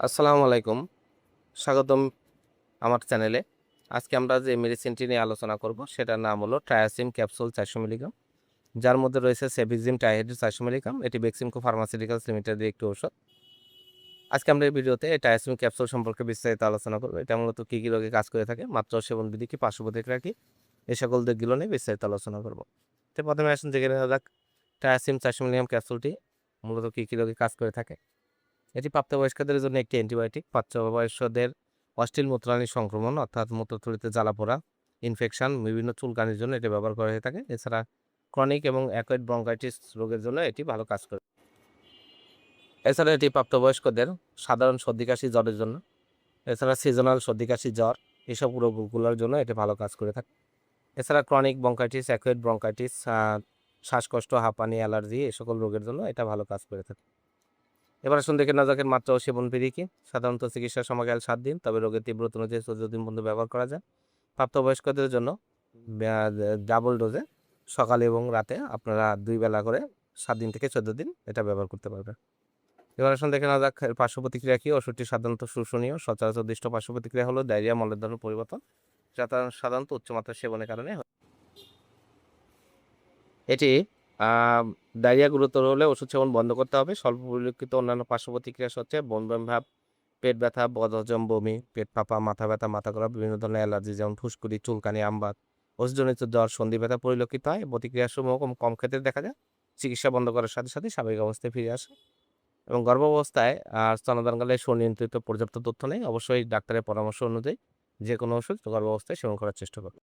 আসসালামু আলাইকুম। স্বাগতম আমার চ্যানেলে। আজকে আমরা যে মেডিসিনটি নিয়ে আলোচনা করব সেটার নাম হলো ট্রায়াসিম ক্যাপসুল 400 মিলিগ্রাম, যার মধ্যে রয়েছে সেফিজিম টাইহাইড্রেট 400 মিলিগ্রাম। এটি বেক্সিমকো ফার্মাসিউটিক্যালস লিমিটেডের একটি ঔষধ। আজকে আমরা এই ভিডিওতে এই ট্রায়াসিম ক্যাপসুল সম্পর্কে বিস্তারিত আলোচনা করব। এটা মূলত কী কী রোগে কাজ করে থাকে, মাত্রা ও সেবন বিধি কি, পার্শ্ব প্রতিক্রিয়া কি, এই সকল দিকগুলো নিয়ে বিস্তারিত আলোচনা করব। তো প্রথমে আসুন জেনে নেওয়া যাক ট্রায়াসিম 400 মিলিগ্রাম ক্যাপসুলটি মূলত কী কী রোগে কাজ করে থাকে। এটি প্রাপ্তবয়স্কদের জন্য একটি অ্যান্টিবায়োটিক। প্রাপ্তবয়স্কদের অশ্লীল মূত্রনালী সংক্রমণ অর্থাৎ মূত্রথলিতে জ্বালাপোড়া, ইনফেকশন, বিভিন্ন চুলকানির জন্য এটি ব্যবহার করা হয়ে থাকে। এছাড়া ক্রনিক এবং অ্যাকুয়েট ব্রঙ্কাইটিস রোগের জন্য এটি ভালো কাজ করে। এছাড়া এটি প্রাপ্তবয়স্কদের সাধারণ সর্দি কাশি জ্বরের জন্য, এছাড়া সিজনাল সর্দি কাশি জ্বর এসব রোগগুলোর জন্য এটি ভালো কাজ করে থাকে। এছাড়া ক্রনিক ব্রঙ্কাইটিস, অ্যাকুয়েট ব্রঙ্কাইটিস, শ্বাসকষ্ট, হাঁপানি, অ্যালার্জি এ সকল রোগের জন্য এটা ভালো কাজ করে থাকে। এবার আসুন দেখে নেওয়া যাক এর মাত্রা ও সেবন বিধি কি। সাধারণত চিকিৎসার সময়কাল 7 দিন, তবে রোগের তীব্রতা অনুযায়ী 14 দিন পর্যন্ত ব্যবহার করা যায়। প্রাপ্তবয়স্কদের জন্য ডাবল ডোজে সকালে এবং রাতে আপনারা 2 বেলা করে 7 দিন থেকে 14 দিন এটা ব্যবহার করতে পারবেন। এবার আসুন দেখে নেওয়া যাক এর পার্শ্ব প্রতিক্রিয়া কি। ওষুধটি সাধারণত শোষণীয়। সচরাচর দৃষ্ট পার্শ্ব প্রতিক্রিয়া হলো ডায়রিয়া, মলের ধরন পরিবর্তন, যা সাধারণত উচ্চমাত্রার সেবনের কারণে হয়। এটি আ ডায়রিয়া গুরুতর হলে ওষুধ সেবন বন্ধ করতে হবে। স্বল্প পরিলক্ষিত অন্যান্য পার্শ্ব প্রতিক্রিয়া হচ্ছে বমি বমি ভাব, পেট ব্যথা, বদহজম, বমি, পেট ফাঁপা, মাথা ব্যথা, মাথা ঘোরা, বিভিন্ন ধরনের অ্যালার্জি যেমন ফুসকুড়ি, চুলকানি, আমবাত, ওষুধজনিত জ্বর, সন্ধি ব্যথা পরিলক্ষিত হয়। প্রতিক্রিয়াসমূহ কম ক্ষেত্রে দেখা যায়। চিকিৎসা বন্ধ করার সাথে সাথে স্বাভাবিক অবস্থায় ফিরে আসে। এবং গর্ভাবস্থায় স্তন্যদানকালে সুনিয়ন্ত্রিত পর্যাপ্ত তথ্য নেই। অবশ্যই ডাক্তারের পরামর্শ অনুযায়ী যেকোনো ওষুধ গর্ভাবস্থায় সেবন করার চেষ্টা করবেন।